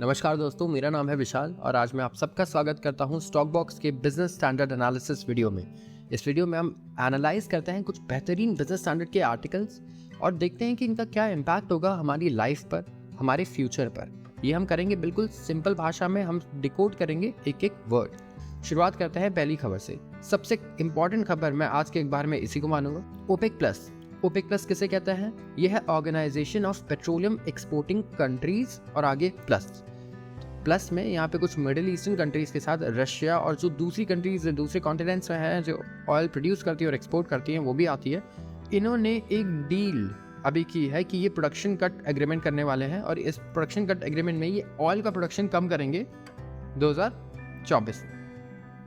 नमस्कार दोस्तों, मेरा नाम है विशाल और आज मैं आप सबका स्वागत करता हूं स्टॉक बॉक्स के बिजनेस स्टैंडर्ड एनालिसिस वीडियो में। इस वीडियो में हम एनालाइज करते हैं कुछ बेहतरीन बिजनेस स्टैंडर्ड के आर्टिकल्स और देखते हैं कि इनका क्या इम्पैक्ट होगा हमारी लाइफ पर, हमारे फ्यूचर पर। ये हम करेंगे बिल्कुल सिंपल भाषा में, हम डिकोड करेंगे एक एक वर्ड। शुरुआत करते हैं पहली खबर से। सबसे इंपॉर्टेंट खबर मैं आज के अखबार में इसी को मानूंगा, ओपेक प्लस। ओपेक प्लस किसे कहते हैं? यह है organisation of petroleum exporting countries और आगे प्लस में यहाँ पे कुछ मिडिल ईस्टर्न कंट्रीज के साथ रशिया और जो दूसरी कंट्रीज दूसरे कॉन्टिनेंट्स में हैं जो ऑयल प्रोड्यूस करती है और एक्सपोर्ट करती हैं वो भी आती है। इन्होंने एक डील अभी की है कि ये प्रोडक्शन कट एग्रीमेंट करने वाले हैं और इस प्रोडक्शन कट एग्रीमेंट में ये ऑयल का प्रोडक्शन कम करेंगे 2024।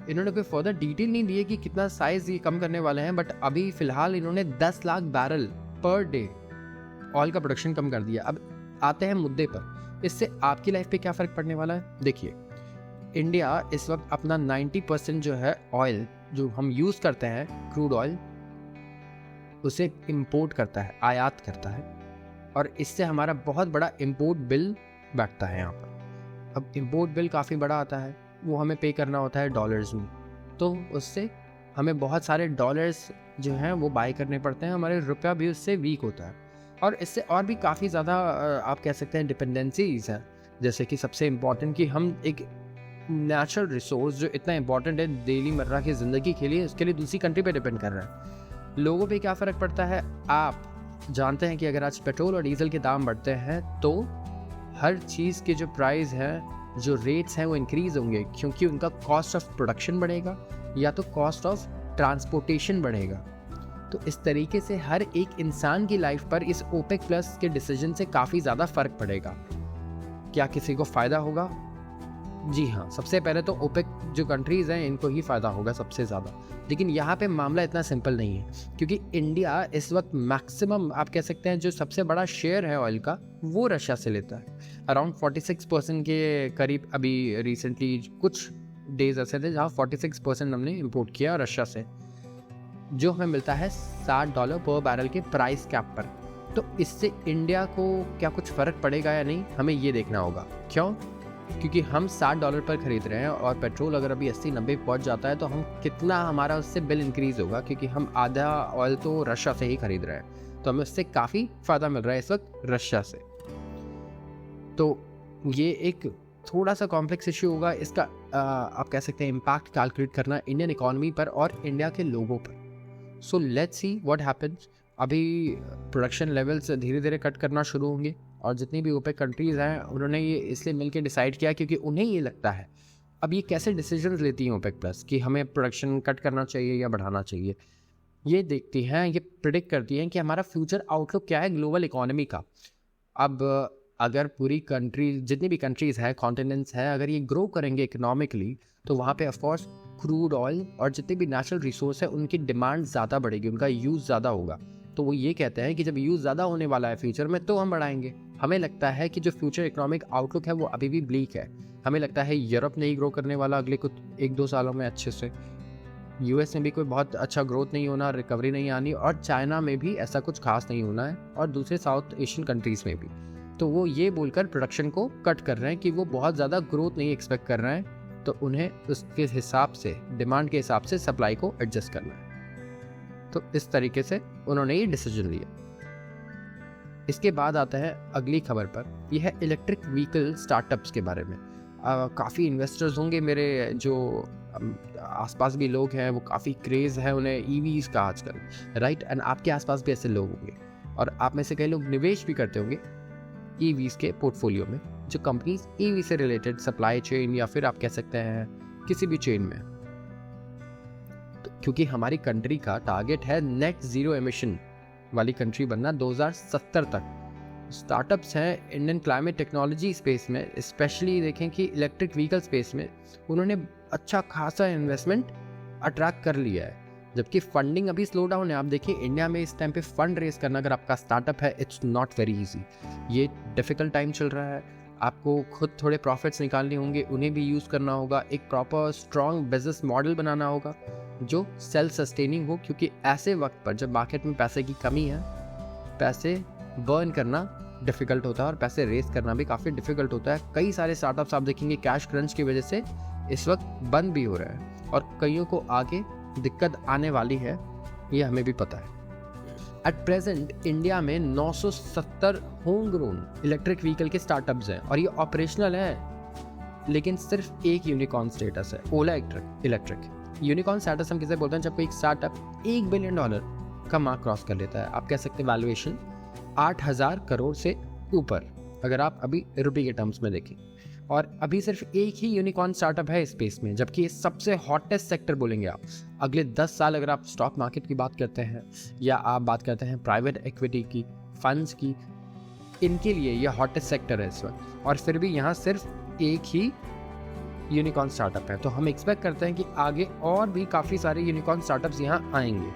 इन्होंने कोई फर्दर डिटेल नहीं दी है कि कितना साइज ये कम करने वाले हैं, बट अभी फिलहाल इन्होंने 10 lakh barrel per day oil का प्रोडक्शन कम कर दिया। अब आते हैं मुद्दे पर, इससे आपकी लाइफ पे क्या फ़र्क पड़ने वाला है। देखिए, इंडिया इस वक्त अपना 90% जो है ऑयल जो हम यूज़ करते हैं, क्रूड ऑयल, उसे इंपोर्ट करता है, आयात करता है और इससे हमारा बहुत बड़ा इंपोर्ट बिल बैठता है यहाँ पर। अब इंपोर्ट बिल काफ़ी बड़ा आता है, वो हमें पे करना होता है डॉलर्स में, तो उससे हमें बहुत सारे डॉलर्स जो हैं वो बाय करने पड़ते हैं, हमारे रुपया भी उससे वीक होता है और इससे और भी काफ़ी ज़्यादा आप कह सकते हैं डिपेंडेंसीज हैं। जैसे कि सबसे इम्पॉर्टेंट कि हम एक नेचुरल रिसोर्स जो इतना इम्पॉर्टेंट है डेली मर्रा की ज़िंदगी के लिए, उसके लिए दूसरी कंट्री पे डिपेंड कर रहा है। लोगों पे क्या फ़र्क पड़ता है? आप जानते हैं कि अगर आज पेट्रोल और डीजल के दाम बढ़ते हैं तो हर चीज़ के जो प्राइस हैं, जो रेट्स हैं वो इंक्रीज़ होंगे, क्योंकि उनका कॉस्ट ऑफ प्रोडक्शन बढ़ेगा या तो कॉस्ट ऑफ ट्रांसपोर्टेशन बढ़ेगा। तो इस तरीके से हर एक इंसान की लाइफ पर इस ओपेक प्लस के डिसीजन से काफ़ी ज़्यादा फ़र्क पड़ेगा। क्या किसी को फ़ायदा होगा? जी हाँ, सबसे पहले तो ओपेक जो कंट्रीज़ हैं इनको ही फ़ायदा होगा सबसे ज़्यादा। लेकिन यहाँ पे मामला इतना सिंपल नहीं है, क्योंकि इंडिया इस वक्त मैक्सिमम आप कह सकते हैं जो सबसे बड़ा शेयर है ऑयल का वो रशिया से लेता है। अराउंड 46% के करीब अभी रिसेंटली कुछ डेज ऐसे थे जहाँ 46% हमने इम्पोर्ट किया रशिया से, जो हमें मिलता है $60 पर बैरल के प्राइस कैप पर। तो इससे इंडिया को क्या कुछ फ़र्क पड़ेगा या नहीं, हमें ये देखना होगा। क्यों? क्योंकि हम $60 पर ख़रीद रहे हैं और पेट्रोल अगर अभी 80-90 पहुंच जाता है तो हम कितना हमारा उससे बिल इंक्रीज़ होगा, क्योंकि हम आधा ऑयल तो रशिया से ही ख़रीद रहे हैं, तो हमें उससे काफ़ी फ़ायदा मिल रहा है इस वक्त रशिया से। तो ये एक थोड़ा सा कॉम्प्लेक्स इशू होगा, इसका आप कह सकते हैं इम्पैक्ट कैलकुलेट करना इंडियन इकॉनमी पर और इंडिया के लोगों पर। So let's see what happens. अभी प्रोडक्शन लेवल्स धीरे धीरे कट करना शुरू होंगे और जितनी भी ओपेक कंट्रीज़ हैं उन्होंने ये इसलिए मिलकर डिसाइड किया क्योंकि उन्हें ये लगता है। अब ये कैसे डिसीजंस लेती हैं ओपेक प्लस कि हमें प्रोडक्शन कट करना चाहिए या बढ़ाना चाहिए, ये देखती हैं, ये प्रिडिक्ट करती हैं कि हमारा फ्यूचर आउटलुक क्या है ग्लोबल इकोनॉमी का। अब अगर पूरी कंट्री, जितनी भी कंट्रीज़ हैं, कॉन्टिनेंट्स हैं, अगर ये ग्रो करेंगे इकोनॉमिकली तो वहाँ पे ऑफकोर्स क्रूड ऑयल और जितने भी नेचुरल रिसोर्स है उनकी डिमांड ज़्यादा बढ़ेगी, उनका यूज़ ज़्यादा होगा। तो वो ये कहते हैं कि जब यूज़ ज़्यादा होने वाला है फ्यूचर में तो हम बढ़ाएंगे। हमें लगता है कि जो फ्यूचर इकोनॉमिक आउटलुक है वो अभी भी ब्लीक है। हमें लगता है यूरोप नहीं ग्रो करने वाला अगले कुछ 1-2 सालों में अच्छे से, यूएस में भी कोई बहुत अच्छा ग्रोथ नहीं होना, रिकवरी नहीं आनी, और चाइना में भी ऐसा कुछ खास नहीं होना है, और दूसरे साउथ एशियन कंट्रीज़ में भी। तो वो ये बोलकर प्रोडक्शन को कट कर रहे हैं कि वो बहुत ज़्यादा ग्रोथ नहीं एक्सपेक्ट कर रहे हैं, तो उन्हें उसके हिसाब से, डिमांड के हिसाब से सप्लाई को एडजस्ट करना है। तो इस तरीके से उन्होंने ये डिसीजन लिया। इसके बाद आता है अगली खबर पर, यह है इलेक्ट्रिक व्हीकल स्टार्टअप्स के बारे में। काफ़ी इन्वेस्टर्स होंगे मेरे जो आसपास भी लोग हैं, वो काफ़ी क्रेज़ है उन्हें ईवीज़ का आजकल, राइट? एंड आपके आसपास भी ऐसे लोग होंगे और आप में से कई लोग निवेश भी करते होंगे ईवीज़ के पोर्टफोलियो में, जो कंपनीज ईवी से रिलेटेड सप्लाई चेन या फिर आप कह सकते हैं किसी भी चेन में। तो क्योंकि हमारी कंट्री का टारगेट है नेट ज़ीरो एमिशन वाली कंट्री बनना 2070 तक। स्टार्टअप्स हैं इंडियन क्लाइमेट टेक्नोलॉजी स्पेस में, स्पेशली देखें कि इलेक्ट्रिक व्हीकल स्पेस में उन्होंने अच्छा खासा इन्वेस्टमेंट अट्रैक्ट कर लिया है, जबकि फंडिंग अभी स्लो डाउन है। आप देखिए इंडिया में इस टाइम पे फंड रेज करना, अगर आपका स्टार्टअप है, इट्स नॉट वेरी इजी। ये डिफ़िकल्ट टाइम चल रहा है, आपको खुद थोड़े प्रॉफिट्स निकालने होंगे, उन्हें भी यूज़ करना होगा, एक प्रॉपर स्ट्रॉन्ग बिजनेस मॉडल बनाना होगा जो सेल्फ सस्टेनिंग हो, क्योंकि ऐसे वक्त पर जब मार्केट में पैसे की कमी है, पैसे बर्न करना डिफ़िकल्ट होता है और पैसे रेस करना भी काफ़ी डिफ़िकल्ट होता है। कई सारे स्टार्टअप्स आप देखेंगे कैश क्रंच की वजह से इस वक्त बंद भी हो रहा है और कईयों को आगे दिक्कत आने वाली है, ये हमें भी पता है। एट प्रेजेंट इंडिया में 970 होम ग्रोन इलेक्ट्रिक व्हीकल के स्टार्टअप्स हैं और ये ऑपरेशनल हैं, लेकिन सिर्फ एक यूनिकॉर्न स्टेटस है, ओला इलेक्ट्रिक। यूनिकॉर्न स्टेटस हम किसे बोलते हैं? जब कोई एक स्टार्टअप $1 बिलियन का मार्क क्रॉस कर लेता है। आप कह सकते हैं वैल्यूएशन 8,000 करोड़ से ऊपर, अगर आप अभी रुपये के टर्म्स में देखें। और अभी सिर्फ एक ही यूनिकॉर्न स्टार्टअप है स्पेस में, जबकि ये सबसे हॉटेस्ट सेक्टर बोलेंगे आप। अगले 10 साल अगर आप स्टॉक मार्केट की बात करते हैं या आप बात करते हैं प्राइवेट इक्विटी की, फंड्स की, इनके लिए ये हॉटेस्ट सेक्टर है इस वक्त। और फिर भी यहाँ सिर्फ एक ही यूनिकॉर्न स्टार्टअप है। तो हम एक्सपेक्ट करते हैं कि आगे और भी काफ़ी सारे यूनिकॉर्न स्टार्टअप्स यहाँ आएंगे,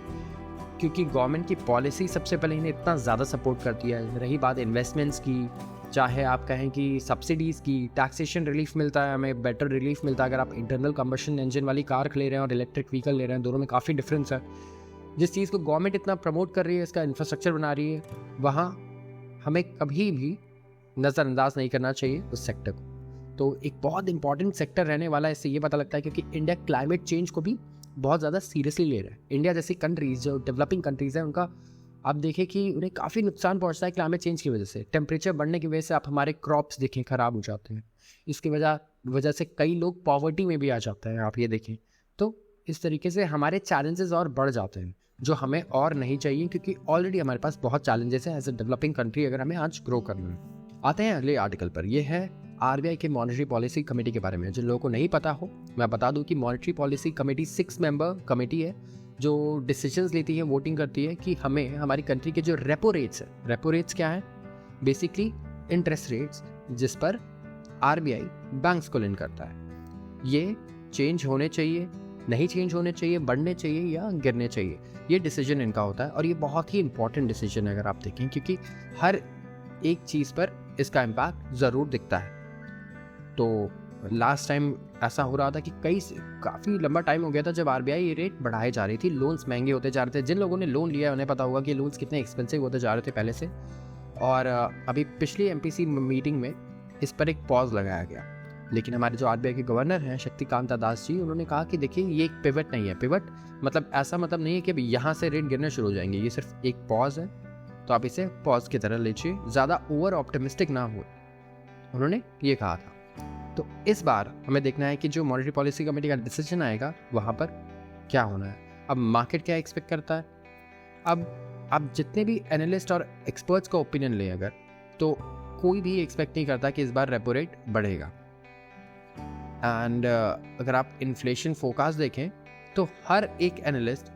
क्योंकि गवर्नमेंट की पॉलिसी सबसे पहले इन्हें इतना ज़्यादा सपोर्ट करती है। रही बात इन्वेस्टमेंट्स की, चाहे आप कहें कि सब्सिडीज़ की, टैक्सेशन रिलीफ मिलता है, हमें बेटर रिलीफ मिलता है अगर आप इंटरनल कंबशन इंजन वाली कार ले रहे हैं और इलेक्ट्रिक व्हीकल ले रहे हैं, दोनों में काफ़ी डिफरेंस है। जिस चीज़ को गवर्नमेंट इतना प्रमोट कर रही है, इसका इंफ्रास्ट्रक्चर बना रही है, वहाँ हमें कभी भी नज़रअंदाज नहीं करना चाहिए उस सेक्टर को। तो एक बहुत इंपॉर्टेंट सेक्टर रहने वाला है, इससे ये पता लगता है क्योंकि इंडिया क्लाइमेट चेंज को भी बहुत ज़्यादा सीरियसली ले रहा है। इंडिया जैसी कंट्रीज़ जो डेवलपिंग कंट्रीज़ हैं, उनका आप देखें कि उन्हें काफ़ी नुकसान पहुंचता है क्लाइमेट चेंज की वजह से। टेम्परेचर बढ़ने की वजह से आप हमारे क्रॉप्स देखें ख़राब हो जाते हैं, इसकी वजह से कई लोग पॉवर्टी में भी आ जाते हैं, आप ये देखें। तो इस तरीके से हमारे चैलेंजेस और बढ़ जाते हैं, जो हमें और नहीं चाहिए, क्योंकि ऑलरेडी हमारे पास बहुत चैलेंजेस हैं एज ए डेवलपिंग कंट्री अगर हमें आज ग्रो करना है। आते हैं अगले आर्टिकल पर। यह है आरबीआई के मॉनेटरी पॉलिसी कमेटी के बारे में। जिन लोगों को नहीं पता हो, मैं बता दूं कि monetary policy committee 6 member committee है जो डिसीजंस लेती है, वोटिंग करती है कि हमें हमारी कंट्री के जो रेपो रेट्स है, रेपो रेट्स क्या है? बेसिकली इंटरेस्ट रेट्स जिस पर आरबीआई बैंक्स को लेंड करता है, ये चेंज होने चाहिए, नहीं चेंज होने चाहिए, बढ़ने चाहिए या गिरने चाहिए, ये डिसीजन इनका होता है। और ये बहुत ही इंपॉर्टेंट डिसीजन है अगर आप देखें, क्योंकि हर एक चीज़ पर इसका इम्पैक्ट ज़रूर दिखता है। तो लास्ट टाइम ऐसा हो रहा था कि काफ़ी लंबा टाइम हो गया था जब आरबीआई ये रेट बढ़ाए जा रही थी, लोन्स महंगे होते जा रहे थे। जिन लोगों ने लोन लिया है उन्हें पता होगा कि लोन्स कितने एक्सपेंसिव होते जा रहे थे पहले से। और अभी पिछली एमपीसी मीटिंग में इस पर एक पॉज लगाया गया, लेकिन हमारे जो आरबीआई के गवर्नर हैं शक्तिकांता दास जी, उन्होंने कहा कि देखिए ये एक पिवट नहीं है। पिवट मतलब ऐसा मतलब नहीं है कि अभी यहाँ से रेट गिरने शुरू हो जाएंगे, ये सिर्फ एक पॉज है, तो आप इसे पॉज की तरह लीजिए, ज़्यादा ओवर ऑप्टिमिस्टिक ना हो, उन्होंने ये कहा था। तो इस बार हमें देखना है कि जो मॉनेटरी पॉलिसी कमेटी का डिसीजन आएगा वहाँ पर क्या होना है। अब मार्केट क्या एक्सपेक्ट करता है? अब आप जितने भी एनालिस्ट और एक्सपर्ट्स का ओपिनियन लें अगर, तो कोई भी एक्सपेक्ट नहीं करता कि इस बार रेपो रेट बढ़ेगा। एंड अगर आप इन्फ्लेशन फोरकास्ट देखें तो हर एक एनालिस्ट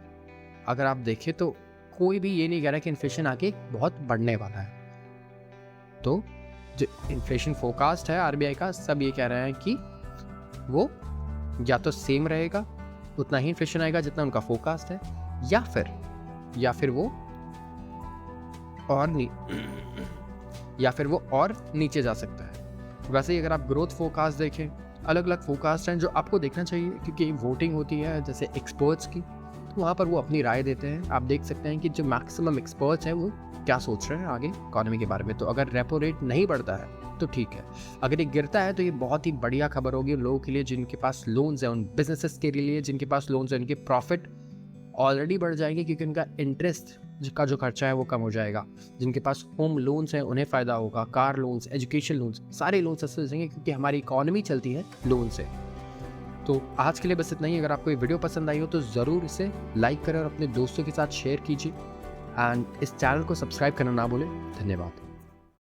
अगर आप देखें तो कोई भी ये नहीं कह रहा कि इन्फ्लेशन आगे बहुत बढ़ने वाला है। तो जो इन्फ्लेशन फोरकास्ट है आरबीआई का, सब ये कह रहे हैं कि वो या तो सेम रहेगा, उतना ही इन्फ्लेशन आएगा जितना उनका फोरकास्ट है, या फिर वो और नीचे जा सकता है। वैसे ही अगर आप ग्रोथ फोरकास्ट देखें, अलग अलग फोरकास्ट हैं जो आपको देखना चाहिए, क्योंकि वोटिंग होती है जैसे एक्सपर्ट्स की, तो वहाँ पर वो अपनी राय देते हैं। आप देख सकते हैं कि जो मैक्सिमम एक्सपर्ट्स हैं वो क्या सोच रहे हैं आगे इकोनॉमी के बारे में। तो अगर रेपो रेट नहीं बढ़ता है तो ठीक है, अगर ये गिरता है तो ये बहुत ही बढ़िया खबर होगी उन लोगों के लिए जिनके पास लोन्स हैं, उन बिजनेसेस के लिए जिनके पास लोन्स हैं, उनके प्रॉफिट ऑलरेडी बढ़ जाएंगे क्योंकि उनका इंटरेस्ट का जो खर्चा है वो कम हो जाएगा। जिनके पास होम लोन्स हैं उन्हें फ़ायदा होगा, कार लोन्स, एजुकेशन लोन्स, सारे लोन्स सस्ते हो जाएंगे क्योंकि हमारी इकोनॉमी चलती है लोन से। तो आज के लिए बस इतना ही। अगर आपको ये वीडियो पसंद आई हो तो ज़रूर इसे लाइक करें और अपने दोस्तों के साथ शेयर कीजिए, एंड इस चैनल को सब्सक्राइब करना ना भूलें। धन्यवाद।